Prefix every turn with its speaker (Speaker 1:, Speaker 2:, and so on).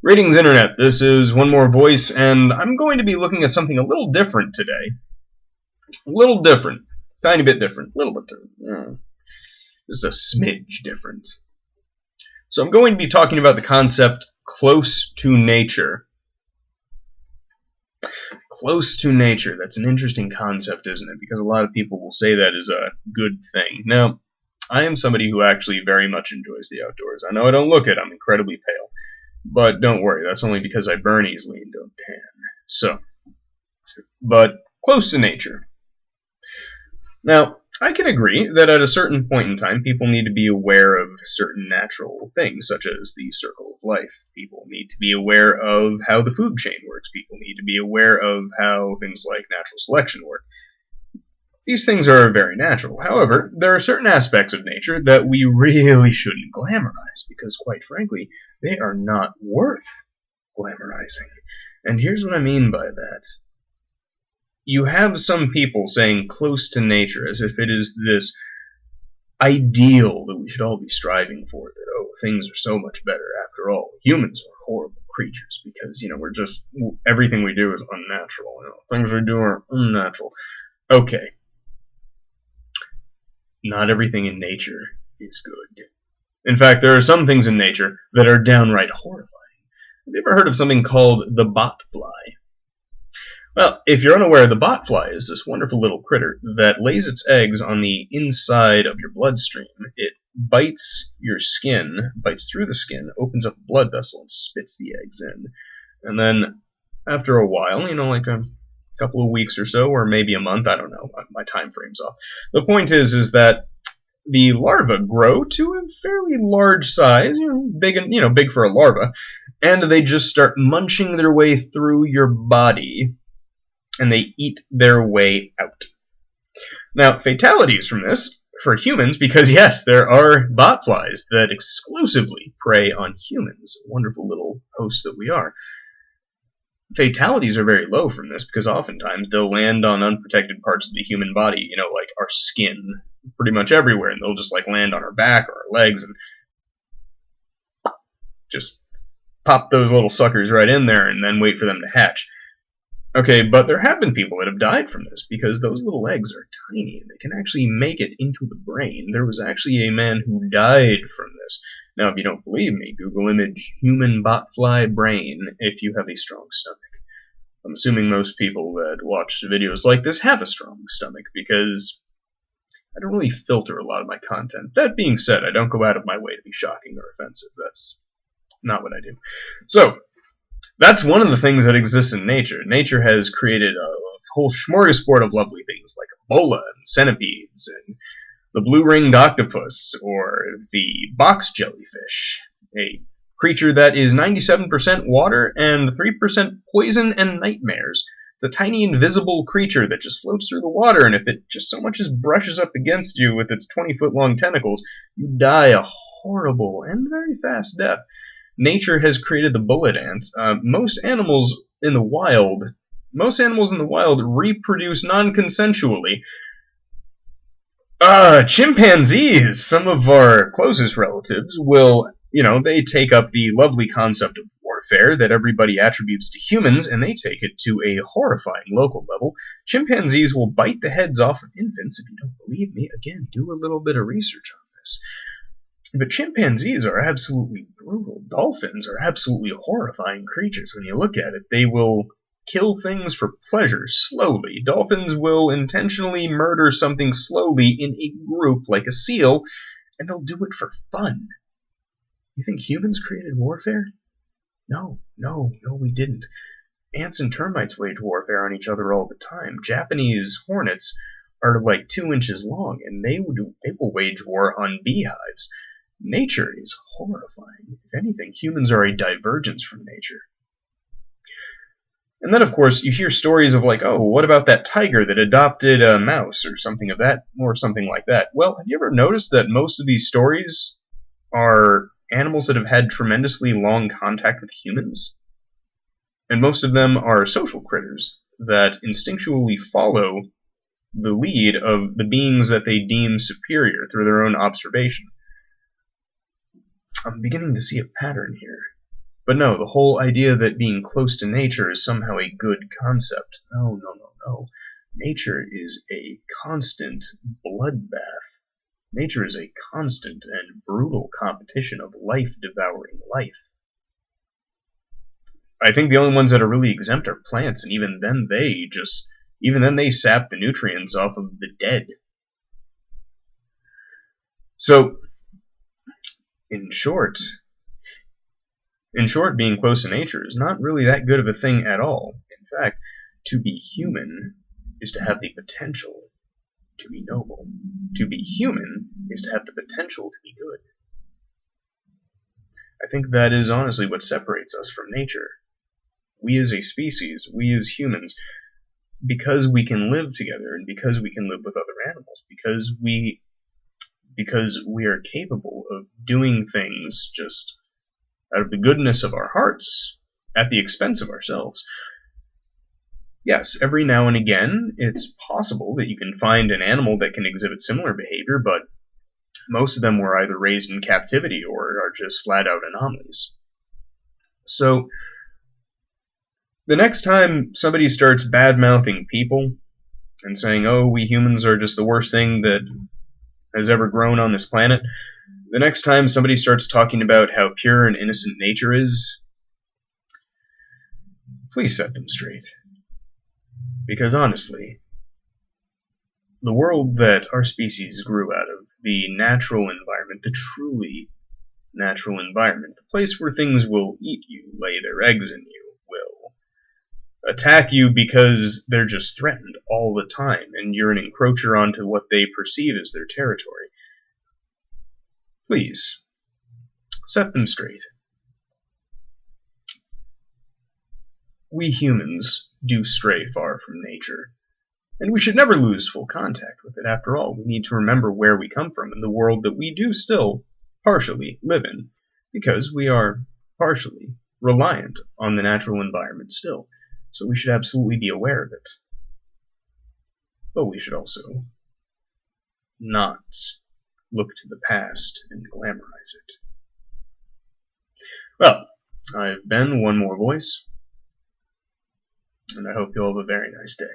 Speaker 1: Greetings, Internet. This is One More Voice, and I'm going to be looking at something a little different today. A little different. Tiny bit different. A little bit different. Just a smidge different. So I'm going to be talking about the concept close to nature. Close to nature. That's an interesting concept, isn't it? Because a lot of people will say that is a good thing. Now, I am somebody who actually very much enjoys the outdoors. I know I don't look it. I'm incredibly pale. But don't worry, that's only because I burn easily and don't tan. So, but close to nature. Now, I can agree that at a certain point in time, people need to be aware of certain natural things, such as the circle of life. People need to be aware of how the food chain works. People need to be aware of how things like natural selection work. These things are very natural. However, there are certain aspects of nature that we really shouldn't glamorize, because quite frankly, they are not worth glamorizing. And here's what I mean by that. You have some people saying close to nature as if it is this ideal that we should all be striving for, that, oh, things are so much better after all. Humans are horrible creatures because, we're just, everything we do is unnatural. Things we do are unnatural. Okay. Not everything in nature is good. In fact, there are some things in nature that are downright horrifying. Have you ever heard of something called the botfly? Well, if you're unaware, the botfly is this wonderful little critter that lays its eggs on the inside of your bloodstream. It bites your skin, bites through the skin, opens up a blood vessel, and spits the eggs in. And then, after a while, like a couple of weeks or so, or maybe a month, I don't know, my time frame's off. The point is that the larvae grow to a fairly large size, big for a larva, and they just start munching their way through your body, and they eat their way out. Now, fatalities from this for humans, because yes, there are botflies that exclusively prey on humans, wonderful little hosts that we are. Fatalities are very low from this because oftentimes they'll land on unprotected parts of the human body, like our skin, pretty much everywhere, and they'll just land on our back or our legs and just pop those little suckers right in there and then wait for them to hatch. Okay, but there have been people that have died from this because those little eggs are tiny and they can actually make it into the brain. There was actually a man who died from this. Now, if you don't believe me, Google image human botfly brain if you have a strong stomach. I'm assuming most people that watch videos like this have a strong stomach because I don't really filter a lot of my content. That being said, I don't go out of my way to be shocking or offensive. That's not what I do. So, that's one of the things that exists in nature. Nature has created a whole smorgasbord of lovely things like Ebola and centipedes and the blue-ringed octopus or the box jellyfish, a creature that is 97% water and 3% poison and nightmares. It's a tiny invisible creature that just floats through the water, and if it just so much as brushes up against you with its 20-foot-long tentacles, you die a horrible and very fast death. Nature has created the bullet ant. Most animals in the wild reproduce non-consensually. Chimpanzees, some of our closest relatives, will, they take up the lovely concept of warfare that everybody attributes to humans, and they take it to a horrifying local level. Chimpanzees will bite the heads off of infants. If you don't believe me, again, do a little bit of research on this. But chimpanzees are absolutely brutal. Dolphins are absolutely horrifying creatures. When you look at it, they will kill things for pleasure, slowly. Dolphins will intentionally murder something slowly in a group, like a seal, and they'll do it for fun. You think humans created warfare? No, we didn't. Ants and termites wage warfare on each other all the time. Japanese hornets are like 2 inches long, and they will wage war on beehives. Nature is horrifying. If anything, humans are a divergence from nature. And then, of course, you hear stories of what about that tiger that adopted a mouse or something like that. Well, have you ever noticed that most of these stories are animals that have had tremendously long contact with humans? And most of them are social critters that instinctually follow the lead of the beings that they deem superior through their own observation. I'm beginning to see a pattern here. But no, the whole idea that being close to nature is somehow a good concept. No, no, no, no. Nature is a constant bloodbath. Nature is a constant and brutal competition of life devouring life. I think the only ones that are really exempt are plants, and even then they sap the nutrients off of the dead. So, in short, being close to nature is not really that good of a thing at all. In fact, to be human is to have the potential to be noble. To be human is to have the potential to be good. I think that is honestly what separates us from nature. We as a species, we as humans, because we can live together and because we can live with other animals, because we are capable of doing things just out of the goodness of our hearts, at the expense of ourselves. Yes, every now and again, it's possible that you can find an animal that can exhibit similar behavior, but most of them were either raised in captivity or are just flat-out anomalies. So, the next time somebody starts bad-mouthing people and saying, oh, we humans are just the worst thing that has ever grown on this planet, the next time somebody starts talking about how pure and innocent nature is, please set them straight. Because honestly, the world that our species grew out of, the natural environment, the truly natural environment, the place where things will eat you, lay their eggs in you, will attack you because they're just threatened all the time, and you're an encroacher onto what they perceive as their territory. Please, set them straight. We humans do stray far from nature, and we should never lose full contact with it. After all, we need to remember where we come from and the world that we do still partially live in, because we are partially reliant on the natural environment still. So we should absolutely be aware of it. But we should also not look to the past and glamorize it. Well, I've been one more voice, and I hope you'll have a very nice day.